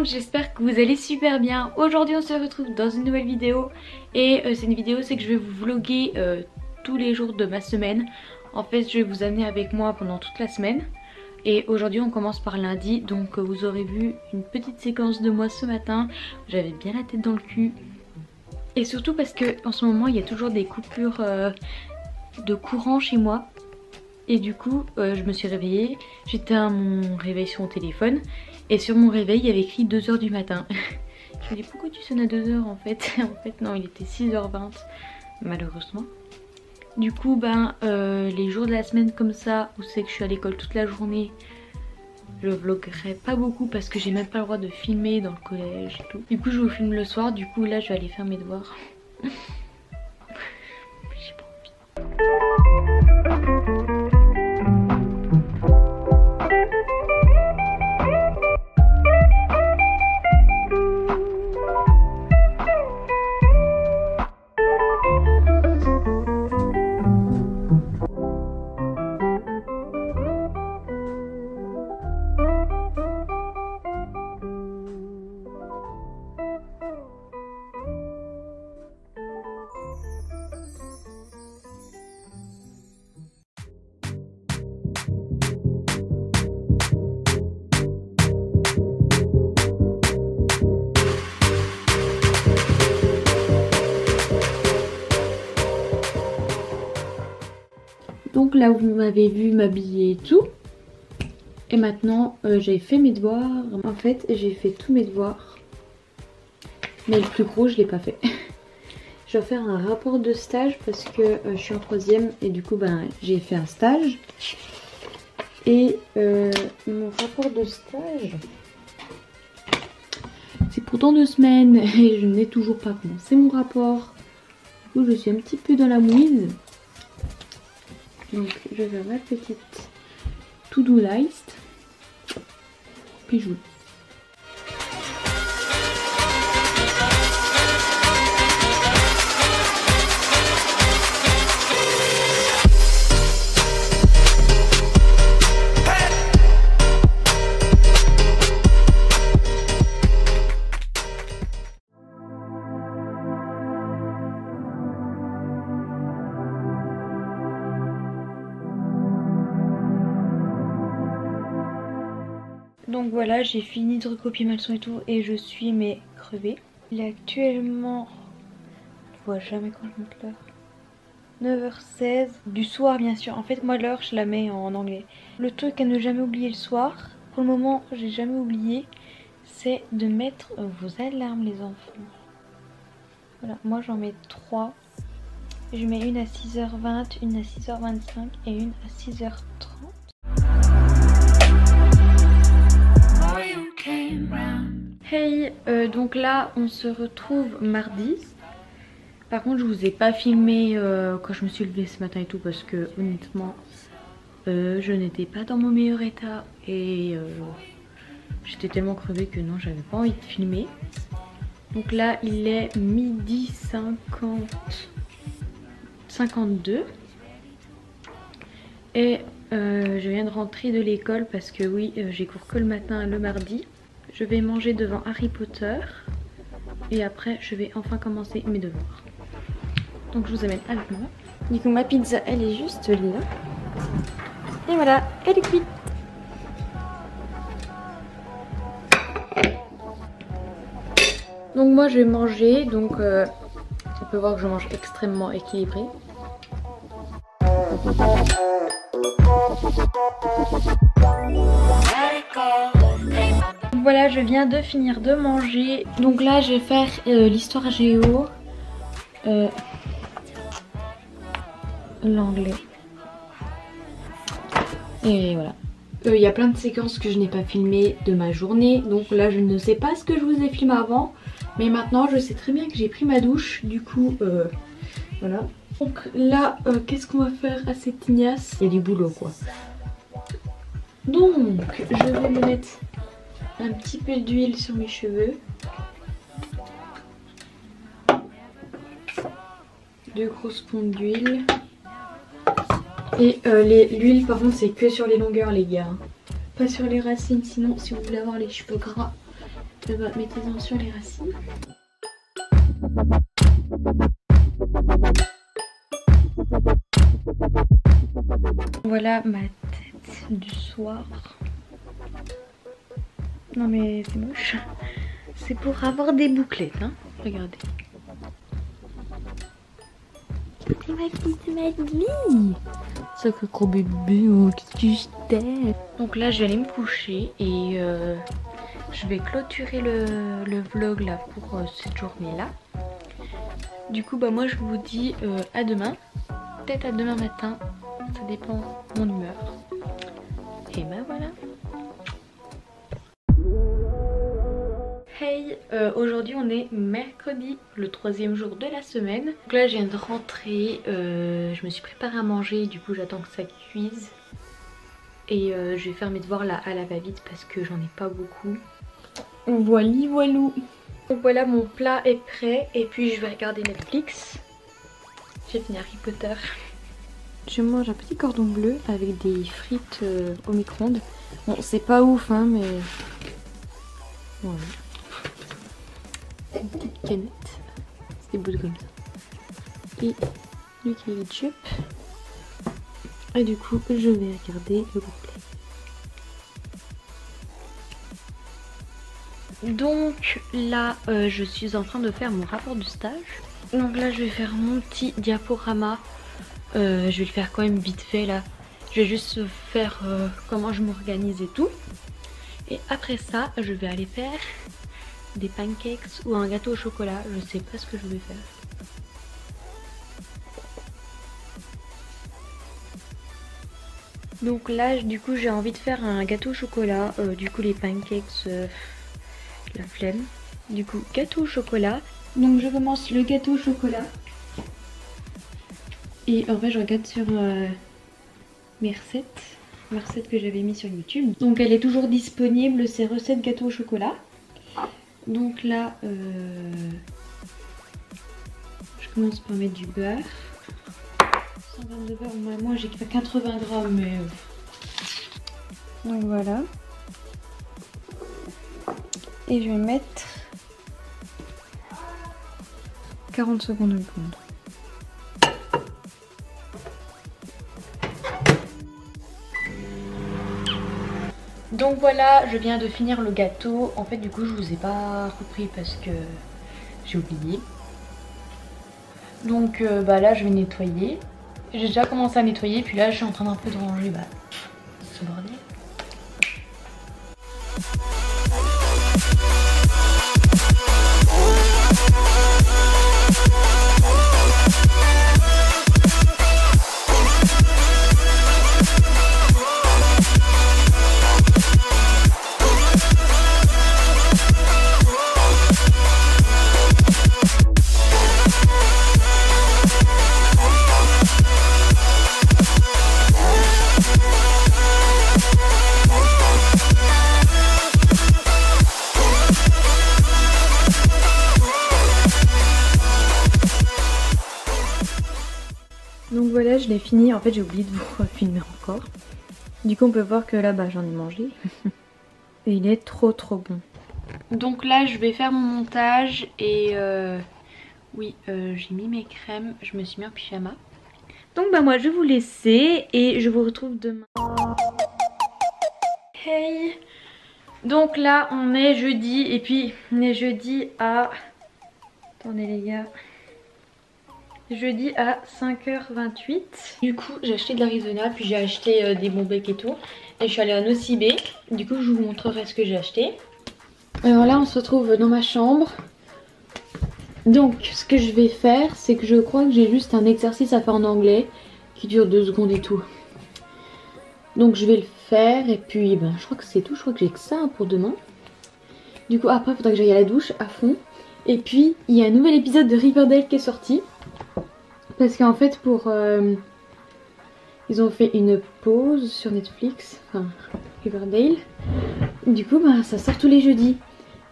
j'espère que vous allez super bien. Aujourd'hui on se retrouve dans une nouvelle vidéo. Et c'est une vidéo, c'est que je vais vous vlogger tous les jours de ma semaine. En fait je vais vous amener avec moi pendant toute la semaine. Et aujourd'hui on commence par lundi. Donc vous aurez vu une petite séquence de moi ce matin. J'avais bien la tête dans le cul. Et surtout parce que en ce moment il y a toujours des coupures de courant chez moi. Et du coup je me suis réveillée, j'éteins mon réveil sur mon téléphone et sur mon réveil il y avait écrit 2h du matin. Je me dis pourquoi tu sonnes à 2h en fait. En fait non, il était 6h20 malheureusement. Du coup les jours de la semaine comme ça où c'est que je suis à l'école toute la journée, je vloggerai pas beaucoup parce que j'ai même pas le droit de filmer dans le collège et tout. Du coup je vous filme le soir, du coup là je vais aller faire mes devoirs. J'ai pas envie. Donc là vous m'avez vu m'habiller et tout. Et maintenant j'ai fait mes devoirs. En fait j'ai fait tous mes devoirs. Mais le plus gros je l'ai pas fait. Je dois faire un rapport de stage parce que je suis en 3ème. Et du coup j'ai fait un stage. Et mon rapport de stage, c'est pour dans 2 semaines. Et je n'ai toujours pas commencé mon rapport. Du coup je suis un petit peu dans la mouise. Donc je vais faire ma petite to-do list. Puis je vous... Donc voilà, j'ai fini de recopier ma leçon et tout et je suis crevée. Il est actuellement, je vois jamais quand je monte l'heure, 9h16 du soir bien sûr. En fait moi l'heure je la mets en anglais. Le truc à ne jamais oublier le soir, pour le moment j'ai jamais oublié, c'est de mettre vos alarmes les enfants. Voilà, moi j'en mets 3. Je mets une à 6h20, une à 6h25 et une à 6h30. Hey, donc là on se retrouve mardi. Par contre je vous ai pas filmé quand je me suis levée ce matin et tout parce que honnêtement je n'étais pas dans mon meilleur état et j'étais tellement crevée que non, j'avais pas envie de filmer. Donc là il est midi 52 et je viens de rentrer de l'école parce que oui j'ai cours que le matin le mardi. Je vais manger devant Harry Potter et après je vais enfin commencer mes devoirs. Donc je vous amène avec moi. Du coup ma pizza elle est juste là. Et voilà, elle est cuite. Donc moi je vais manger, donc on peut voir que je mange extrêmement équilibré. Voilà, je viens de finir de manger. Donc là je vais faire l'histoire géo, l'anglais. Et voilà. Il y a plein de séquences que je n'ai pas filmées de ma journée. Donc là je ne sais pas ce que je vous ai filmé avant. Mais maintenant je sais très bien que j'ai pris ma douche. Du coup voilà. Donc là qu'est-ce qu'on va faire à cette ignace? Il y a du boulot quoi. Donc je vais me mettre un petit peu d'huile sur mes cheveux. 2 grosses pompes d'huile. Et l'huile par contre c'est que sur les longueurs les gars. Pas sur les racines, sinon si vous voulez avoir les cheveux gras, Mettez-en sur les racines. Voilà ma tête du soir. Non mais c'est moche. C'est pour avoir des bouclettes, hein. Regardez. C'est ma petite Madeleine. Sacré gros bébé, oh, qu'est-ce que je t'aime. Donc là je vais aller me coucher et je vais clôturer le vlog là pour cette journée là. Du coup bah moi je vous dis à demain. Peut-être à demain matin. Ça dépend de mon humeur. Et ben voilà. Hey, aujourd'hui on est mercredi, le 3e jour de la semaine. Donc là je viens de rentrer, je me suis préparée à manger, du coup j'attends que ça cuise. Et je vais faire mes devoirs là à la va-vite parce que j'en ai pas beaucoup. Voili voilou. Donc voilà, mon plat est prêt et puis je vais regarder Netflix. J'ai fini Harry Potter. Je mange un petit cordon bleu avec des frites au micro-ondes. Bon c'est pas ouf hein mais... Voilà. Une petite canette, c'est des bouts comme ça. Et du ketchup. Et du coup, je vais regarder le replay. Donc là, je suis en train de faire mon rapport de stage. Donc là, je vais faire mon petit diaporama. Je vais le faire quand même vite fait là. Je vais juste faire comment je m'organise et tout. Et après ça, je vais aller faire des pancakes ou un gâteau au chocolat, je sais pas ce que je vais faire. Donc là du coup j'ai envie de faire un gâteau au chocolat, du coup les pancakes, la flemme. Du coup gâteau au chocolat. Donc je commence le gâteau au chocolat. Et en fait je regarde sur mes recettes que j'avais mis sur YouTube. Donc elle est toujours disponible, c'est recettes gâteau au chocolat. Donc là, je commence par mettre du beurre. 100 g de beurre, moi j'ai fait 80 grammes, mais... Donc voilà. Et je vais mettre 40 secondes de poudre. Donc voilà, je viens de finir le gâteau. En fait du coup je vous ai pas repris parce que j'ai oublié. Donc bah là je vais nettoyer. J'ai déjà commencé à nettoyer puis là je suis en train d'un peu de ranger ce bordel. Donc voilà, je l'ai fini. En fait j'ai oublié de vous filmer encore. Du coup on peut voir que là j'en ai mangé. Et il est trop bon. Donc là je vais faire mon montage. Et oui j'ai mis mes crèmes. Je me suis mis en pyjama. Donc moi je vais vous laisser. Et je vous retrouve demain. Hey. Donc là on est jeudi. Et puis on est jeudi à... Attendez les gars. Jeudi à 5h28. Du coup j'ai acheté de l'Arizona, puis j'ai acheté des bons becs et tout. Et je suis allée à Nocibé. Du coup je vous montrerai ce que j'ai acheté. Alors là on se retrouve dans ma chambre. Donc ce que je vais faire, c'est que je crois que j'ai juste un exercice à faire en anglais qui dure 2 secondes et tout. Donc je vais le faire et puis je crois que c'est tout. Je crois que j'ai que ça pour demain. Du coup après il faudra que j'aille à la douche à fond. Et puis il y a un nouvel épisode de Riverdale qui est sorti. Parce qu'en fait ils ont fait une pause sur Netflix, enfin Riverdale. Du coup ça sort tous les jeudis.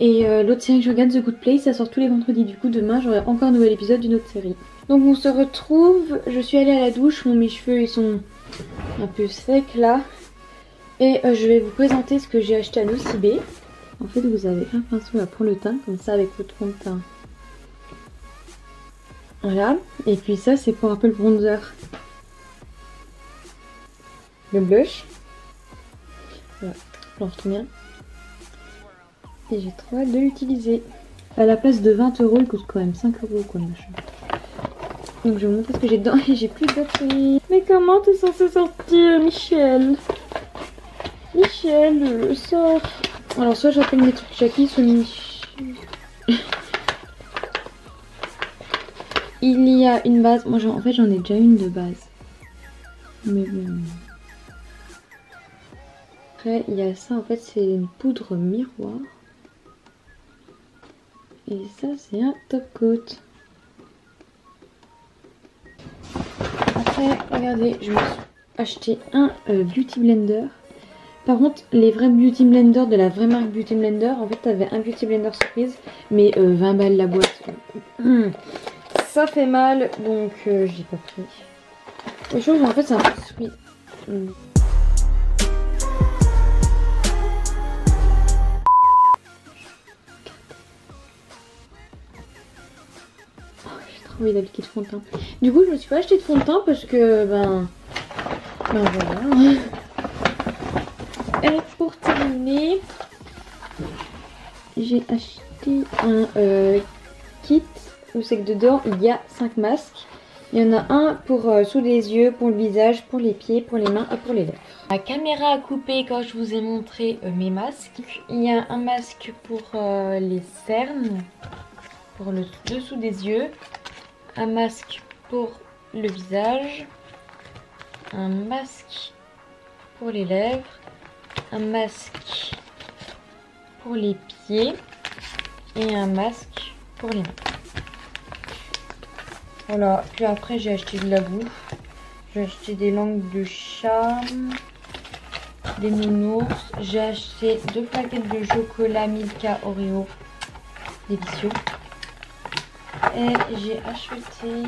Et l'autre série que je regarde, The Good Place, ça sort tous les vendredis. Du coup demain j'aurai encore un nouvel épisode d'une autre série. Donc on se retrouve, je suis allée à la douche, mes cheveux ils sont un peu secs là. Et je vais vous présenter ce que j'ai acheté à Nocibé. En fait vous avez un pinceau là pour le teint, comme ça avec votre fond de teint. Voilà, et puis ça c'est pour un peu le bronzer. Le blush. Voilà, j'en retrouve bien. Et j'ai trop hâte de l'utiliser. À la place de 20 €, il coûte quand même 5 € quoi, machin. Donc je vais vous montrer ce que j'ai dedans et j'ai plus de batterie. Mais comment t'es censé sortir, Michel? Michel, sors. Alors soit j'appelle mes trucs Jackie, soit Michel. Il y a une base. Moi en fait j'en ai déjà une de base. Mais bon. Après il y a ça, en fait c'est une poudre miroir. Et ça c'est un top coat. Après regardez, je me suis acheté un beauty blender. Par contre les vrais beauty blenders de la vraie marque Beauty Blender, en fait t'avais un beauty blender surprise, mais 20 balles la boîte. Ça fait mal, donc j'ai pas pris. Les choses en fait c'est un peu surprise. Oui, d'appliquer de fond de teint. Du coup, je me suis pas acheté de fond de teint parce que, ben voilà. Et pour terminer, j'ai acheté un kit où c'est que dedans il y a 5 masques. Il y en a un pour sous les yeux, pour le visage, pour les pieds, pour les mains et pour les lèvres. La caméra a coupé quand je vous ai montré mes masques. Il y a un masque pour les cernes, pour le dessous des yeux. Un masque pour le visage, un masque pour les lèvres, un masque pour les pieds et un masque pour les mains. Voilà, puis après j'ai acheté de la bouffe, j'ai acheté des langues de chat, des nounours, j'ai acheté 2 paquets de chocolat Milka Oreo, délicieux. Et j'ai acheté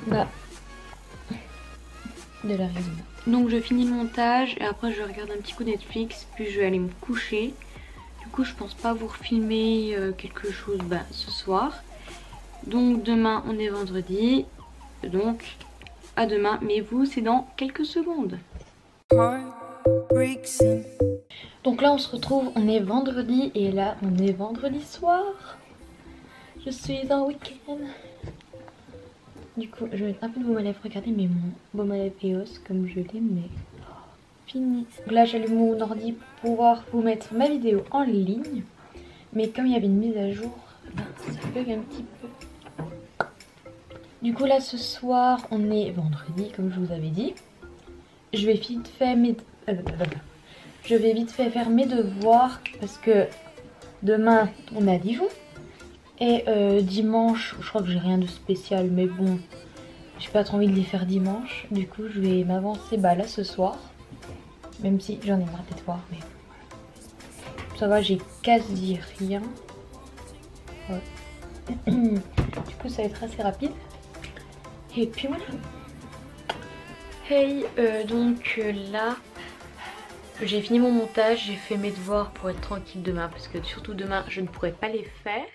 de la résine. Donc je finis le montage et après je regarde un petit coup Netflix, puis je vais aller me coucher. Du coup je pense pas vous refilmer quelque chose ce soir. Donc demain on est vendredi, donc à demain, mais vous c'est dans quelques secondes. Donc là on se retrouve, on est vendredi et là on est vendredi soir. Je suis en week-end. Du coup, je vais mettre un peu de baume à lèvres. Regardez, mais mon baume à lèvres EOS comme je l'aime, mais fini. Donc là, j'allume mon ordi pour pouvoir vous mettre ma vidéo en ligne. Mais comme il y avait une mise à jour, ça bug un petit peu. Du coup, là, ce soir, on est vendredi, comme je vous avais dit. Je vais vite faire faire mes devoirs parce que demain, on est à Dijon. Et dimanche, je crois que j'ai rien de spécial, mais bon, j'ai pas trop envie de les faire dimanche. Du coup, je vais m'avancer là ce soir. Même si j'en ai marre des devoirs, mais ça va, j'ai quasi rien. Ouais. Du coup, ça va être assez rapide. Et puis voilà. Hey, donc là, j'ai fini mon montage, j'ai fait mes devoirs pour être tranquille demain. Parce que surtout demain, je ne pourrai pas les faire.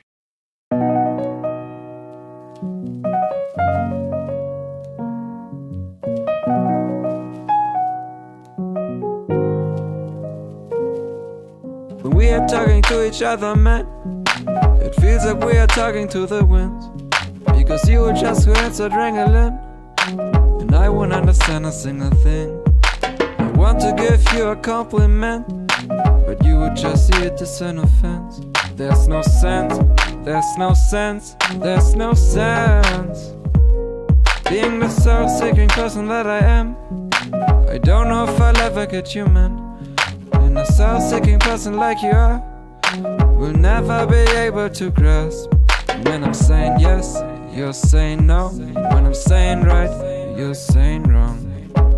When we are talking to each other, man, it feels like we are talking to the wind. Because you were just who answered adrenaline, and I won't understand a single thing. I want to give you a compliment, but you would just see it as an offense. There's no sense, there's no sense, there's no sense being the self-seeking person that I am. I don't know if I'll ever get you, man. And a self-seeking person like you are will never be able to grasp. When I'm saying yes, you're saying no. When I'm saying right, you're saying wrong.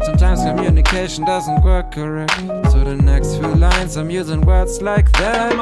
Sometimes communication doesn't work correct, so the next few lines I'm using words like that.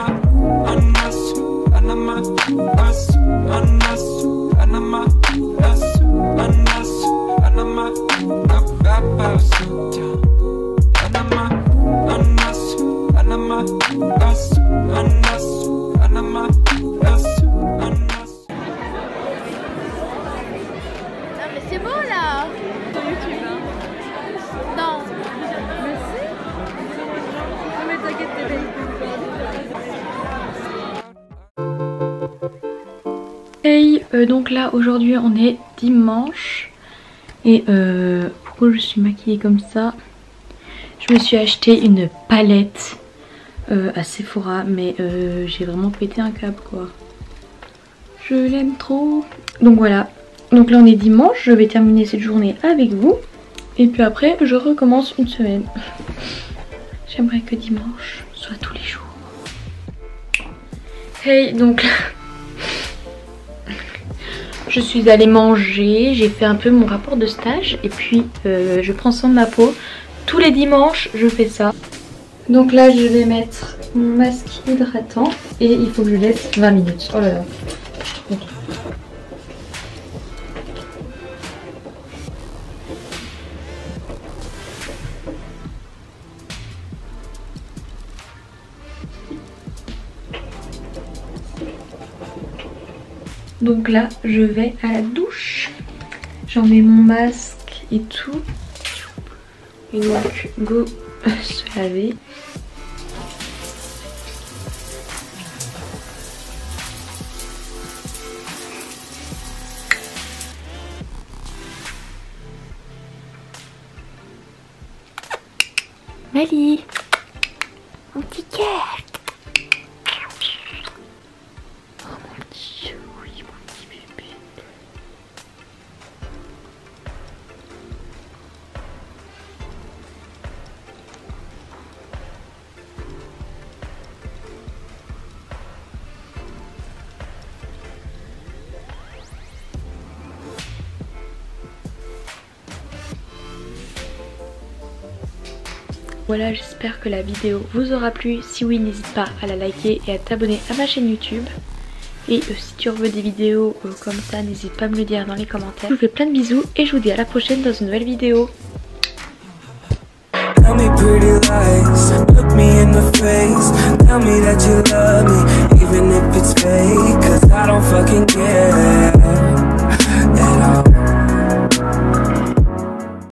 Donc là aujourd'hui on est dimanche. Et pourquoi je suis maquillée comme ça? Je me suis acheté une palette à Sephora, mais j'ai vraiment pété un câble quoi. Je l'aime trop. Donc voilà. Donc là on est dimanche, je vais terminer cette journée avec vous. Et puis après je recommence une semaine. J'aimerais que dimanche soit tous les jours. Hey, donc là, je suis allée manger, j'ai fait un peu mon rapport de stage et puis je prends soin de ma peau. Tous les dimanches je fais ça. Donc là je vais mettre mon masque hydratant et il faut que je laisse 20 minutes. Oh là là. Okay. Donc là je vais à la douche. J'en mets mon masque et tout. Et donc go se laver. Mali, mon petit cœur. Oh mon petit oui, mon petit bébé. Voilà, j'espère que la vidéo vous aura plu. Si oui, n'hésite pas à la liker et à t'abonner à ma chaîne YouTube. Et si tu veux des vidéos comme ça, n'hésite pas à me le dire dans les commentaires. Je vous fais plein de bisous et je vous dis à la prochaine dans une nouvelle vidéo. Tell me pretty lies, look me in the face, tell me that you love me, even if it's fake, 'cause I don't fucking care.